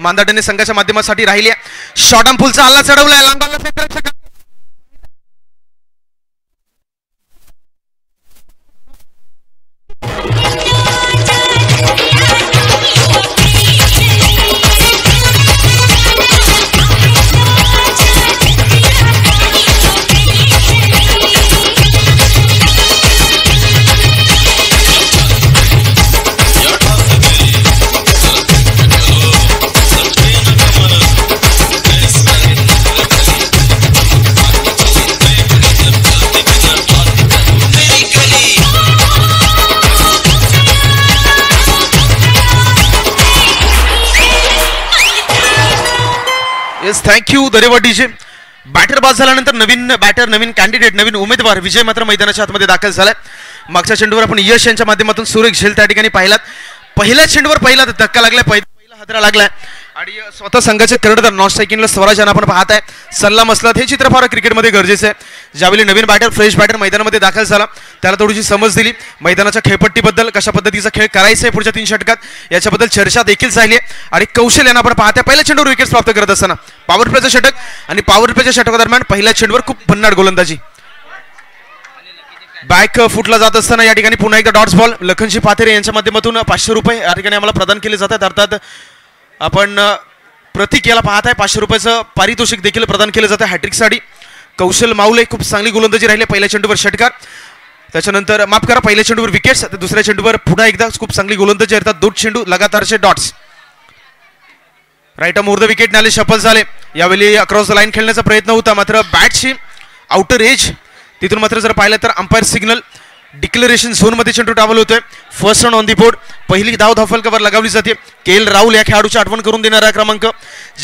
मांदाटणे संघाच्या माध्यमासाठी राहिली आहे। शॉर्ट आर्म फुलचा हल्ला चढवलाय लांबाला क्षेत्ररक्षक थँक्यू धन्यवाद डीजे। बॅटर बाद झाल्यानंतर नवीन बॅटर नवीन कॅन्डिडेट नवीन उमेदवार विजय मात्र मैदानाच्या आतमध्ये दाखल झालाय। मागच्या चेंडूवर आपण यश यांच्या माध्यमातून सुरेख झेल त्या ठिकाणी पाहिलात। पहिल्या चेंडूवर पहिला धक्का लागलाय पहिला हादरा लागलाय आणि स्वतः संघाचे कर्णधार नॉन स्ट्रायकिंगला स्वराज यांना आपण पाहताय सल्ला मसलत हे चित्र फार क्रिकेटमध्ये गरजेचं आहे। ज्यावेळी नवीन बॅटर फ्रेश बॅटर मैदानामध्ये दाखल झाला त्याला थोडीशी समज दिली मैदानाच्या खेळपट्टीबद्दल कशा पद्धतीचा खेळ करायचा आहे पुढच्या 3 षटकात याच्याबद्दल चर्चा देखील झाली आहे आणि कौशल यांना आपण पाहताय पहिल्या चेंडूवर विकेट्स प्राप्त करत असताना पॉवर प्लेचं षटक आणि पॉवर प्लेच्या षटकादरम्यान पहिल्या चेंडूवर खूप भन्नाट गोलंदाजी बॅक फुटला जात असताना या ठिकाणी पुन्हा एकदा डॉट्स बॉल लखनजी पाथेरे यांच्या माध्यमातून 500 रुपये या ठिकाणी आम्हाला प्रदान केले जातात। अर्थात आपण प्रतीक याला पाहताय 500 रुपयाचं पारितोषिक देखील प्रदान केलं जातं हॅट्रिकसाठी। कौशल माऊले खूप चांगली गोलंदाजी राहिली पहिल्या चेंडूवर षटकार त्याच्यानंतर माफ करा पहिल्या चेंडूवर विकेट्स दुसऱ्या चेंडूवर पुन्हा एकदा खूप चांगली गोलंदाजी अर्थात 2 चेंडू लगातारचे dots right arm over the wicket नाले सफल झाले। यावेळी अक्रॉस द लाईन खेळण्याचा प्रयत्न होता मात्र बॅटची आउटर एज तिथून मात्र जर पाहिलं तर अंपायर सिग्नल डिक्लेरेशन झोन मध्ये चेंडू ट्रॅव्हल होतोय। First run on the board पहिली धाव धावफलकावर लगावली जाते। के.एल. राहुल या खेळाडूची आठवण करून देणारा क्रमांक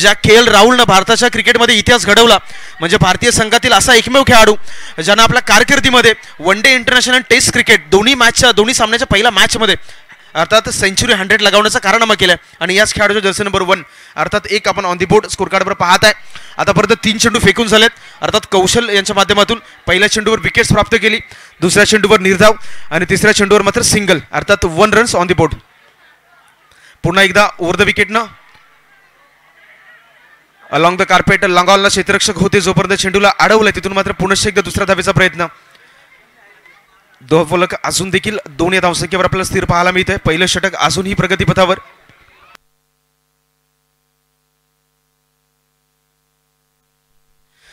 ज्या के.एल. राहुलनं भारताच्या क्रिकेटमध्ये इतिहास घडवला म्हणजे भारतीय संघातील असा एकमेव खेळाडू ज्यानं आपल्या कारकिर्दीमध्ये one day international test cricket दोन्ही सामन्याच्या पहिल्या मॅचमध्ये अर्थात सेंचुरी 100 लगावण्याचा कारनामा केलाय आणि याच खेळाडूच्या जर्सी नंबर 1 अर्थात एक आपण ऑन दी बोर्ड स्कोर कार्डवर पाहताय। आतापर्यंत 3 चेंडू फेकून झालेत अर्थात कौशल यांच्या माध्यमातून पहिल्या चेंडूवर विकेट्स प्राप्त केली दुसऱ्या चेंडूवर निर्धाव आणि तिसऱ्या चेंडूवर मात्र सिंगल अर्थात 1 रन्स ऑन दी बोर्ड। पुन्हा एकदा ओव्हर द विकेटनं अलॉंग द कार्पेट लांगावला क्षेत्ररक्षक होते जोपर्यंत चेंडूला अडवलं तिथून मात्र पुनश्च एकदा दुसऱ्या धावेचा प्रयत्न धावफलक अजून देखील 2 या धावसंख्येवर आपल्याला स्थिर पाहायला मिळतंय। पहिलं षटक अजूनही प्रगतीपथावर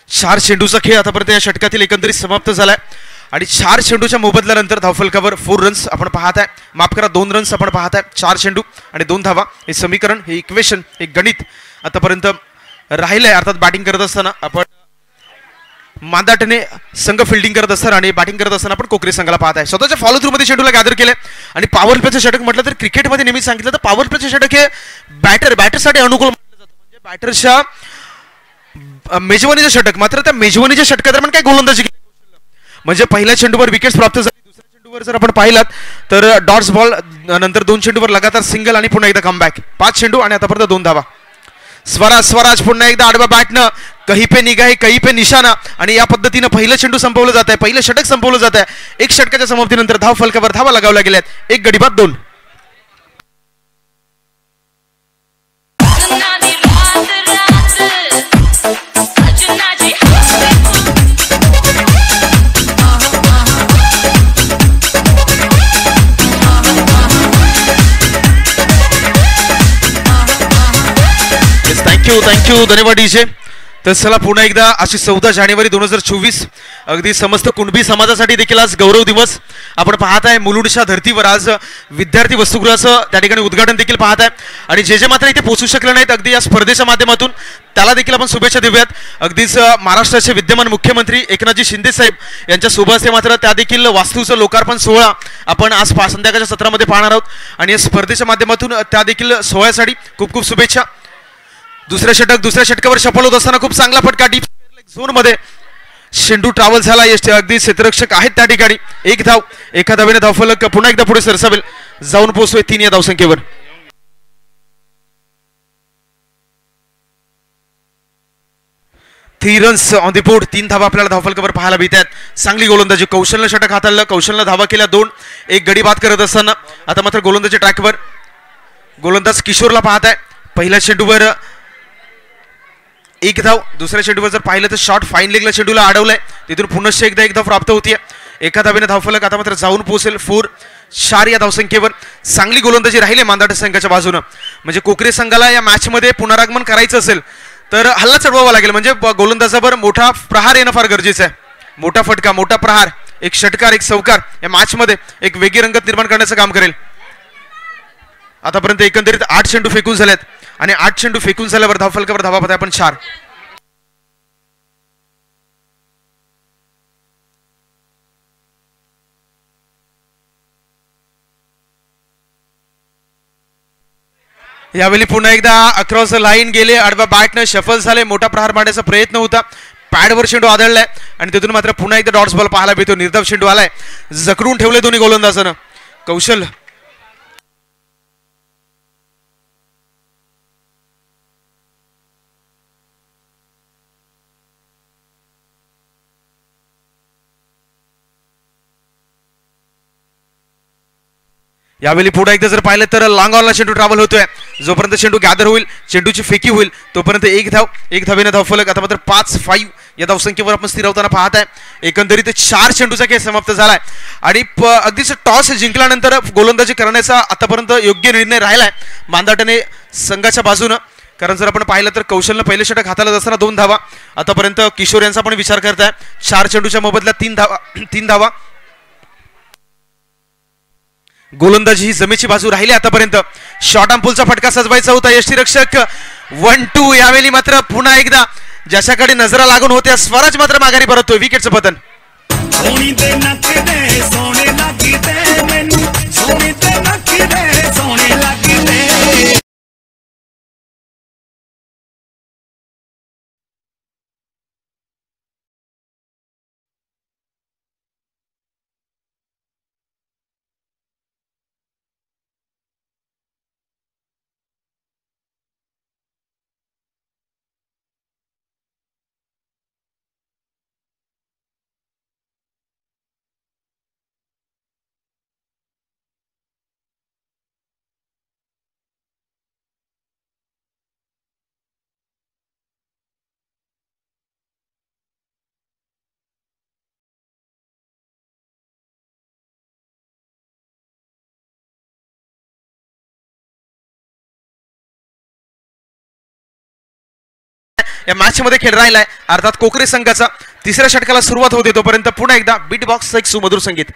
4 चेंडूचा खेळ आतापर्यंत या षटकातील एकंदरीत समाप्त झालाय आणि 4 चेंडूच्या मोबदल्यानंतर धावफलकावर 4 रन्स आपण पाहताय माफ करा 2 रन्स आपण पाहताय 4 चेंडू आणि 2 धावा हे समीकरण हे इक्वेशन हे गणित आतापर्यंत राहिलंय। अर्थात बॅटिंग करत असताना आपण मांदाटणे संघ फिल्डिंग करत असताना आणि बॅटिंग करत असताना आपण कोकरे संघाला पाहताय स्वतःच्या फॉलो थ्रू मध्ये चेंडूला गॅदर केले आणि पॉवर प्लेचं षटक म्हटलं तर क्रिकेटमध्ये नेहमी सांगितलं तर पॉवर प्लेचं षटक हे बॅटरसाठी अनुकूल मानलं जातं म्हणजे बॅटरच्या मेजवानीचं षटक मात्र त्या मेजवानीच्या षटकादरम्यान काय गोलंदाजी म्हणजे पहिल्या चेंडूवर विकेट्स प्राप्त झाली दुसऱ्या चेंडूवर जर आपण पाहिलात तर डॉट्स बॉल नंतर 2 चेंडूवर लगातार सिंगल आणि पुन्हा एकदा कमबॅक 5 चेंडू आणि आतापर्यंत 2 धावा। स्वराज पुन्हा एकदा आडव्या बॅटनं कहीं पे निगाहे कहीं पे निशाणा आणि या पद्धतीनं पहिलं चेंडू संपवलं जात आहे पहिलं षटक संपवलं जात आहे। एक षटकाच्या समाप्तीनंतर धाव फलकावर धावा लगावल्या गेल्यात 1 गडी बाद 2। थँक्यू धन्यवाद डीजे। तर चला पुन्हा एकदा अशी 14 जानेवारी 2024 अगदी समस्त कुणबी समाजासाठी देखील आज गौरव दिवस आपण पाहताय। मुलुंडच्या धर्तीवर आज विद्यार्थी वसतिगृहाचं त्या ठिकाणी उद्घाटन देखील पाहताय आणि जे मात्र इथे पोहोचू शकले नाहीत अगदी या स्पर्धेच्या माध्यमातून त्याला देखील आपण शुभेच्छा देऊयात। अगदीच महाराष्ट्राचे विद्यमान मुख्यमंत्री एकनाथजी शिंदे साहेब यांच्या शुभ हस्ते मात्र त्या देखील वास्तूचं लोकार्पण सोहळा आपण आज संध्याकाळच्या सत्रामध्ये पाहणार आहोत आणि या स्पर्धेच्या माध्यमातून त्या देखील सोहळ्यासाठी खूप खूप शुभेच्छा। दुसऱ्या षटकावर सफल होत असताना खूप चांगला फटका डीप झोन मध्ये चेंडू ट्रॅव्हल झाला अगदी क्षेत्ररक्षक आहेत त्या ठिकाणी 1 धाव एका धावेने धावफलक पुन्हा एकदा पुढे सरसावेल जाऊन पोहोचतोय 3 या धावसंख्येवर। 3 रन्स ऑन द बोर्ड 3 धावा आपल्याला धावफलकावर पाहायला मिळतात। चांगली गोलंदाजी कौशलनं षटक हाताळलं कौशलनं धावा केल्या 2 1 गडी बाद करत असताना आता मात्र गोलंदाजी ट्रॅकवर गोलंदाज किशोरला पाहताय पहिल्या चेंडूवर एक धाव, दुसऱ्या चेंडूवर जर पाहिलं तर शॉर्ट फाईन लेगला चेंडूला अडवलाय, तिथून पुनश्च एकदा एक धाव प्राप्त होतीये. एका धावेने धावफलक आता मात्र जाऊन पोहोचेल 4-4 या धावसंख्येवर. चांगली गोलंदाजी राहिली मांदाट संघाच्या बाजूनं. म्हणजे कोकरे संघाला या मॅचमध्ये पुनरागमन करायचं असेल तर हल्ला चढवावा लागेल. म्हणजे गोलंदाजावर मोठा प्रहार येणं फार गरजेचं आहे. मोठा फटका, मोठा प्रहार, एक षटकार, एक चौकार या मॅचमध्ये एक वेगळी रंगत निर्माण करण्याचं काम करेल. आतापर्यंत एकंदरीत 8 चेंडू फेकून झालेत आणि 8 चेंडू फेकून झाल्यावर धावफलकावर धावा पाहताय आपण 4. यावेळी पुन्हा एकदा अक्रॉस द लाईन गेले, आडव्या बॅटनं शफल झाले, मोठा प्रहार मारण्याचा प्रयत्न होता, पॅडवर चेंडू आदळलाय आणि तिथून मात्र पुन्हा एकदा डॉट्स बॉल पाहायला मिळतो. निर्धाव चेंडू आलाय, जखडून ठेवले दोन्ही गोलंदाजानं. कौशल यावेळी पुढे एकदा जर पाहिलं तर लॉंग ऑनला चेंडू ट्रॅव्हल होतोय. जोपर्यंत चेंडू गॅदर होईल, चेंडूची फेकी होईल, तोपर्यंत एक धाव, एक धावेनं धावफलक. आता मात्र 5-5 या धावसंख्येवर आपण स्थिरवताना पाहत आहे. एकंदरीत 4 चेंडूचा खेळ समाप्त झालाय आणि अगदीच टॉस जिंकल्यानंतर गोलंदाजी करण्याचा आतापर्यंत योग्य निर्णय राहिलाय मांदाटाने संघाच्या बाजूनं. कारण जर आपण पाहिलं तर कौशलनं पहिले षटक हाताला असताना 2 धावा, आतापर्यंत किशोर यांचा पण विचार करताय. 4 चेंडूच्या मोबदल्यात 3 धावा. गोलंदाजी ही जमेची बाजू राहिली आतापर्यंत. शॉर्ट अँपुलचा फटका सजवायचा होता. यष्टीरक्षक 1-2. यावेळी मात्र पुन्हा एकदा ज्याच्याकडे नजरा लागून होत्या स्वराज मात्र माघारी परततोय. विकेटचं पतन. या मॅच मध्ये खेळ राहिलाय अर्थात कोकरे संघाचा. तिसऱ्या षटकाला सुरुवात होते तोपर्यंत पुन्हा एकदा बीट बॉक्स एक सुमधुर संगीत.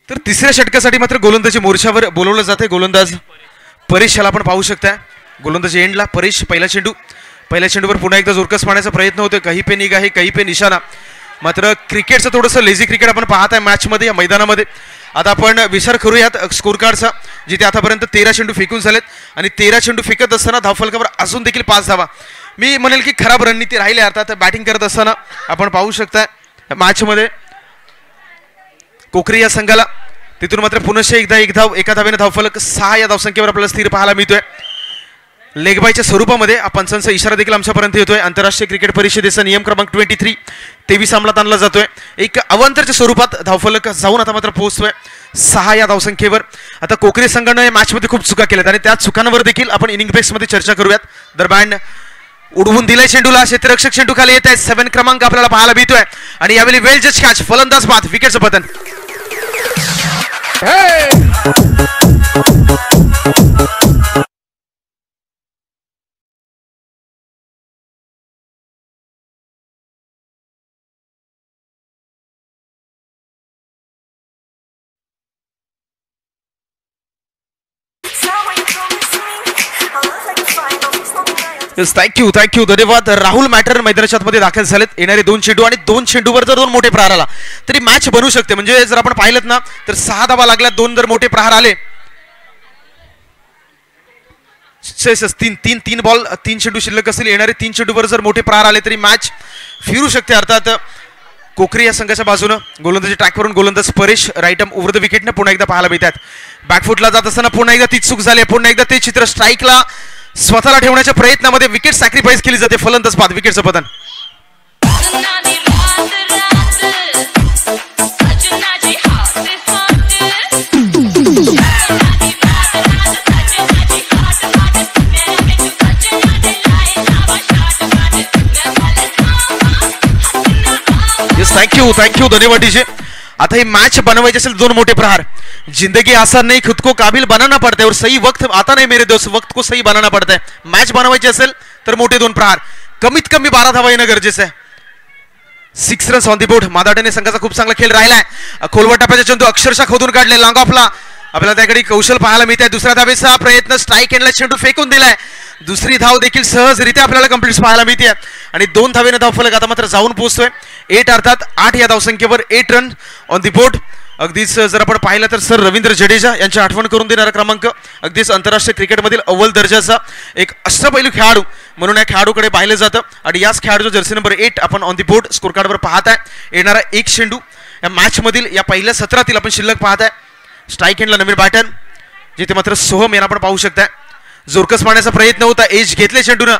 तर तिसऱ्या षटकासाठी मात्र गोलंदाजी मोर्चावर बोलवलं जाते. गोलंदाज परेश याला आपण पाहू शकता. गोलंदाजी एंडला परेश. पहिल्या चेंडूवर पुन्हा एकदा जोरकस पाहण्याचा प्रयत्न होतो. कहीं पे निगाह है कहीं पे निशाणा. मात्र क्रिकेटचं थोडंसं लेझी क्रिकेट आपण पाहत आहे मॅचमध्ये, या मैदानामध्ये. आता आपण विचार करूयात स्कोर कार्डचा, जिथे आतापर्यंत 13 चेंडू फेकून झालेत आणि 13 चेंडू फेकत असताना धावफलकावर अजून देखील 5 धावा. मी म्हणेल की खराब रणनीती राहिली. अर्थात बॅटिंग करत असताना आपण पाहू शकता मॅचमध्ये कोकरी या संघाला. तिथून मात्र पुनश्च एकदा एक धाव, एका धावेने धावफलक 6 या धावसंख्येवर आपल्याला स्थिर पाहायला मिळतोय. लेगबायच्या स्वरूपामध्ये पंचांचा इशारा देखील आमच्यापर्यंत येतोय. आंतरराष्ट्रीय क्रिकेट परिषदेचा नियम क्रमांक 23 अंमलात आणला जातोय. एक अवांतरच्या स्वरूपात धावफलक जाऊन आता मात्र पोहोचतोय 6 या धावसंख्येवर. आता कोकरे संघानं या मॅचमध्ये खूप चुका केल्यात आणि त्या चुकांवर देखील आपण इनिंग ब्रेक्समध्ये चर्चा करूयात. दरम्यान उडवून दिलाय चेंडूला, क्षेत्ररक्षक चेंडू खाली येत आहे. 7 क्रमांक आपल्याला पाहायला मिळतोय आणि यावेळी वेल जज कॅच, फलंदाज बाद, विकेटचं पतन. थँक्यू धन्यवाद. राहुल मॅटर मैदानाच्या मध्ये दाखल झालेत. येणारे 2 चेंडू आणि 2 चेंडूवर जर 2 मोठे प्रहार आला तरी मॅच बनू शकते. म्हणजे जर आपण पाहिलं ना तर 6 धावा लागल्या, 2 जर मोठे प्रहार आले, 3 बॉल 3 चेंडू शिल्लक असतील. येणारे 3 चेंडूवर जर मोठे प्रहार आले तरी मॅच फिरू शकते. अर्थात कोकरी या संघाच्या बाजूनं गोलंदाजी ट्रॅकवरून गोलंदाज Paresh right arm over the विकेटने पुन्हा एकदा पाहायला मिळतात. बॅकफुटला जात असताना पुन्हा एकदा तीच चूक झाली. पुन्हा एकदा ते चित्र स्ट्राईकला स्वतःला ठेवण्याच्या प्रयत्नामध्ये विकेट सॅक्रिफाईस केली जाते. फलंदाज बाद विकेटचं पतन. थँक्यू धन्यवाद डीजे. आता ही मॅच बनवायची असेल 2 मोठे प्रहार. जिंदगी आसान नहीं, खुद को काबिल बनाना पड़ता है और सही वक्त आता नहीं मेरे दोस्त, वक्त को सही बनाना पड़ता है. मॅच बनवायची असेल तर मोठे 2 प्रहार, कमीत कमी 12 धावा येणं गरजेचं आहे. 6 रन्स ऑन दी बोर्ड. मादाटेने संघाचा खूप चांगला खेळ राहिलाय. खोलवर टप्प्याचा चेंडू अक्षरशः खोदून काढले. लॉंग ऑफला आपल्याला त्याकडे कौशल पाहायला मिळते. दुसऱ्या धावेचा प्रयत्न, स्ट्राईक एंडला चेंडू फेकून दिलाय. दुसरी धाव देखील सहजरित्या आपल्याला कंप्लीट पाहायला मिळते आणि 2 धावेने धावफलक आता मात्र जाऊन पोहोचतोय. 8 अर्थात 8 या धावसंख्येवर 8 रन ऑन दी बोर्ड. अगदीच जर आपण पाहिलं तर सर रवींद्र जडेजा यांची आठवण करून देणारा क्रमांक, अगदीच आंतरराष्ट्रीय क्रिकेटमधील अव्वल दर्जाचा एक अष्टपैलू खेळाडू म्हणून या खेळाडूकडे पाहिलं जातं. आणि याच खेळाडूचा जर्सी नंबर 8 आपण ऑन दी बोर्ड स्कोर कार्डवर पाहताय. येणारा 1 चेंडू या मॅच मधील या पहिल्या सत्रातील आपण शिल्लक पाहताय. स्ट्राईक एंडला नवीन बॅटन, जिथे मात्र सोहम यांना आपण पाहू शकताय. जोरकस मारण्याचा प्रयत्न होता, एज घेतले चेंडूनं.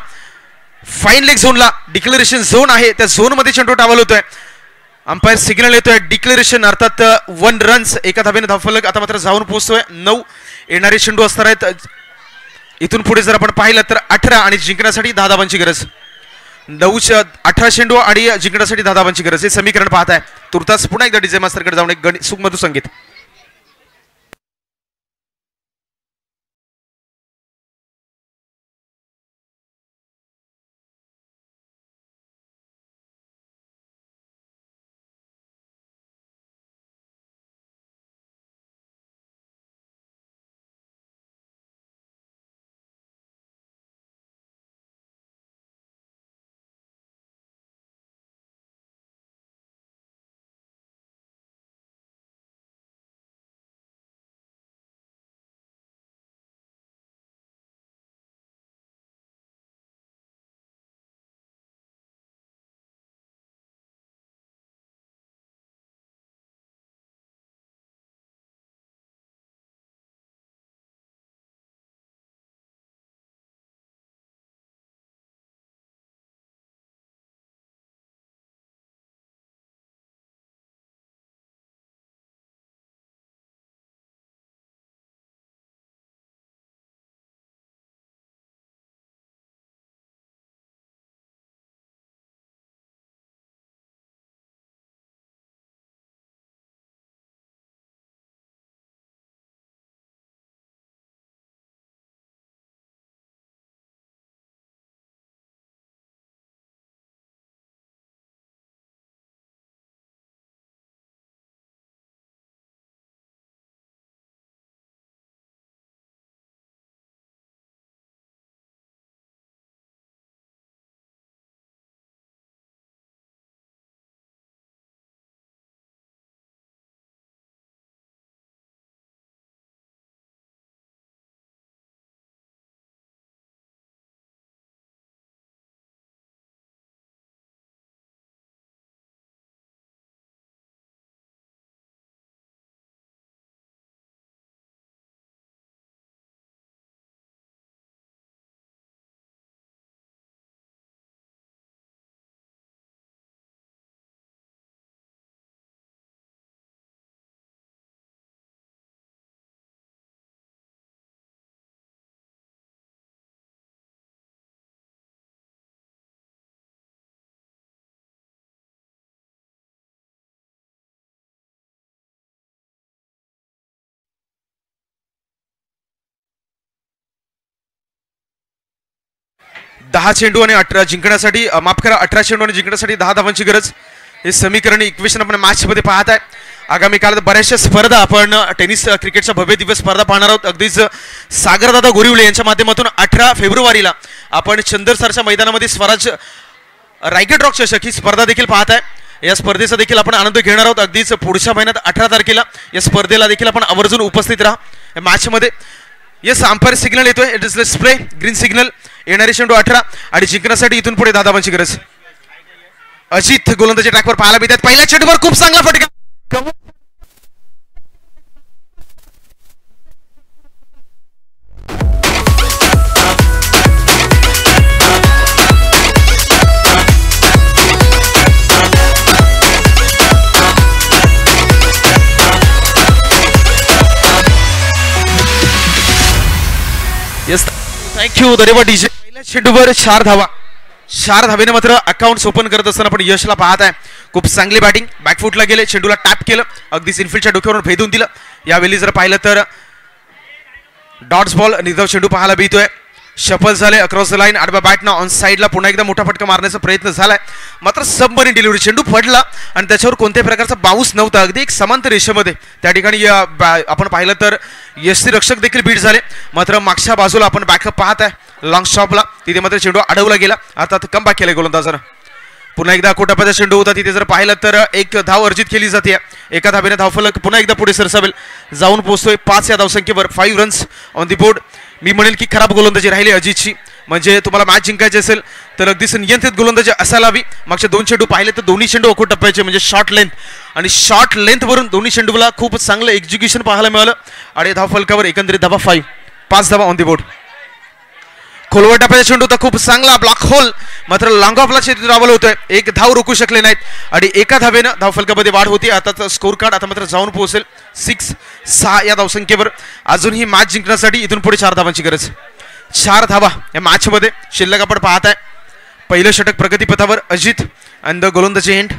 फाईन लेग झोनला डिक्लेरेशन झोन आहे, त्या झोन मध्ये चेंडू टावल होतोय. अंपायर सिग्नल येतोय डिक्लेरेशन, अर्थात 1 रन्स. एका धावेने धावफलक आता मात्र जाऊन पोहोचतोय. 9 येणारे चेंडू असणार आहेत. इथून पुढे जर आपण पाहिलं तर 18 आणि जिंकण्यासाठी 10 धावांची गरज. 18 चेंडू आणि जिंकण्यासाठी 10 धावांची गरज. हे समीकरण पाहताय. तुर्तास पुन्हा एकदा डीजे मास्टरकडे जाऊन एक सुखमधुर संगीत. दहा चेंडू आणि 18 जिंकण्यासाठी, माफ करा 18 चेंडू आणि जिंकण्यासाठी 10 धावांची गरज. हे समीकरण इक्वेशन आपण मॅच मध्ये पाहत आहे. आगामी काळात बऱ्याचशा स्पर्धा आपण टेनिस क्रिकेटचा भव्य दिवस स्पर्धा पाहणार आहोत. अगदीच सागरदादा गोरिवले यांच्या माध्यमातून 18 फेब्रुवारीला आपण चंदरसरच्या मैदानामध्ये स्वराज रायगड रॉक चषक ही स्पर्धा देखील पाहत आहे. या स्पर्धेचा देखील आपण आनंद घेणार आहोत. अगदीच पुढच्या महिन्यात 18 तारखेला या स्पर्धेला देखील आपण आवर्जून उपस्थित राहा या मॅच मध्ये. येस, अंपायर सिग्नल येतोय, it is display green signal. येणारे चेंडू 18 आणि जिंकण्यासाठी इथून पुढे 10 धावांची गरज. अजित गोलंदाजी ट्रॅकवर पाहायला मिळतात. पहिल्या चेंडूवर खूप चांगला फटका. येस, थँक्यू धन्यवाद डीजे. पहिल्या चेंडूवर 4 धावा. 4 धावेने मात्र अकाउंट ओपन करत असताना आपण यशला पाहत आहे. खूप चांगली बॅटिंग. बॅकफुटला गेले, चेंडूला टॅप केलं, अगदीच इनफिल्डच्या डोक्यावरून भेदून दिलं. यावेळी जर पाहिलं तर डॉट्स बॉल निर्धाव चेंडू पाहायला मिळतोय. शफल झाले अक्रॉस द लाईन. आडव्या बॅटनं ऑन साईडला पुन्हा एकदा मोठा फटका मारण्याचा प्रयत्न झालाय, मात्र सबमरीन डिलिव्हरी. चेंडू पडला आणि त्याच्यावर कोणत्याही प्रकारचा बाउन्स नव्हता. अगदी एक समांतर रेषेमध्ये त्या ठिकाणी आपण पाहिलं तर यष्टी रक्षक देखील बीट झाले. मात्र मागच्या बाजूला आपण बॅकअप पाहत आहे लॉंग स्टॉपला, तिथे मात्र चेंडू अडवला गेला. अर्थात कमबॅक केलं गोलंदाजानं. पुन्हा एकदा कोटापाचा चेंडू होता, तिथे जर पाहिलं तर एक धाव अर्जित केली जाते. एका धावेने धावफलक पुन्हा एकदा पुढे सरसावेल, जाऊन पोहोचतोय 5 या धावसंख्येवर. 5 रन्स ऑन दी बोर्ड. मी म्हणेल की खराब गोलंदाजी राहिली अजितची. म्हणजे तुम्हाला मॅच जिंकायची असेल तर अगदीच नियंत्रित गोलंदाजी असायला हवी. मागचे 2 चेंडू पाहिले तर दोन्ही चेंडू अखो टप्प्याचे, म्हणजे शॉर्ट लेंथ आणि शॉर्ट लेंथवरून दोन्ही चेंडूला खूप चांगलं एक्झिक्युशन पाहायला मिळालं. आणि धावफलकावर एकंदरीत धावा 5 धावा ऑन दी बोर्ड. खोलवर टप्प्याचा चेंडू तर खूप चांगला ब्लॉक होल, मात्र लॉंग ऑफला चेंडू राबवलं होतोय. एक धाव रोखू शकले नाहीत आणि एका धावेनं धावफलकामध्ये वाढ होती. आता स्कोर कार्ड आता मात्र जाऊन पोहोचेल 6 या धावसंख्येवर. अजूनही मॅच जिंकण्यासाठी इथून पुढे 4 धावांची गरज. 4 धावा या मॅच मध्ये शिल्लक आपण पाहत आहे. पहिलं षटक प्रगतीपथावर अजित आणि द गोलंदाजी एंड.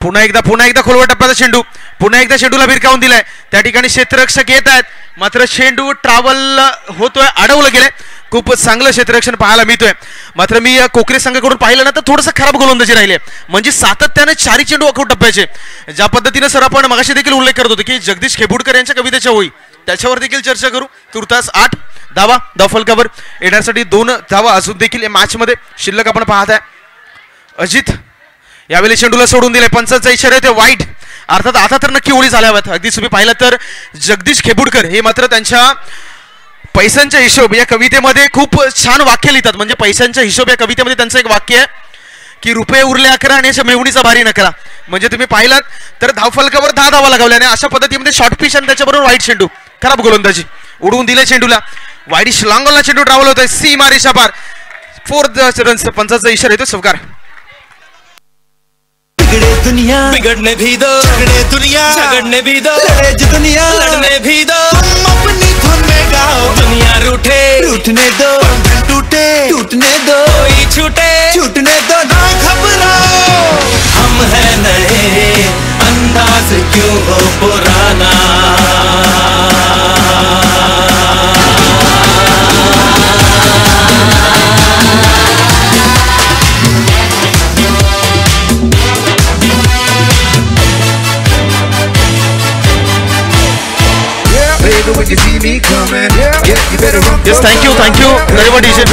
पुन्हा एकदा खोलवर टप्प्याचा चेंडू. पुन्हा एकदा चेंडूला भिरकावून दिलाय. त्या ठिकाणी क्षेत्ररक्षक येत आहेत, मात्र चेंडू ट्रॅव्हल होतोय, अडवलं गेलंय. खूप चांगलं क्षेत्ररक्षण पाहायला मिळतोय. मात्र मी कोकरे संघाकडून पाहिलं ना तर थोडंसं खराब गोलंदाजी राहिले. म्हणजे सातत्याने 4 चेंडू अखो टप्प्याचे. ज्या पद्धतीनं सर आपण मगाशी देखील उल्लेख करत होतो की जगदीश खेबुडकर यांच्या कवितेच्या होई, त्याच्यावर देखील चर्चा करू. तुर्तास 8 धावा धावफलकावर येण्यासाठी 2 धावा अजून देखील या मॅच मध्ये शिल्लक आपण पाहत आहे. अजित यावेळी चेंडूला सोडून दिले. पंचांचा इशारा येते वाईट. अर्थात आता तर नक्की ओळी झाल्या हव्यात. अगदी तुम्ही पाहिलं तर जगदीश खेबुडकर हे मात्र त्यांच्या पैशांच्या हिशोब या कवितेमध्ये खूप छान वाक्य लिहितात. म्हणजे पैशांच्या हिशोब या कवितेमध्ये त्यांचं एक वाक्य आहे की रुपये उरले 11 आणि याच्या मेवणीचा भारी नकरा. म्हणजे तुम्ही पाहिलात तर धावफलकावर 10 धावा लागवल्या आणि अशा पद्धतीमध्ये शॉर्ट पिच आणि त्याच्याबरोबर वाईट चेंडू. खराब गोलंदाजी. उडवून दिले चेंडूला. वाईडिश लांगॉनला चेंडू ट्रॅव्हल होतोय. सी मारेशा पार. 4 रन्स. पंचांचा इशारा येतो स्वीकार. बिगड़े दुनिया बिगड़ने भी दो, झगड़े दुनिया झगड़ने भी दो, लड़े जो दुनिया लड़ने भी दो. तुम अपनी धुन में गाओ, दुनिया रूठे रूठने दो, बंधन टूटे टूटने दो, कोई छूटे छूटने दो. ना घबराओ, हम हैं नए, अंदाज क्यों हो पुराना. Yes, thank you धन्यवाद डीजे.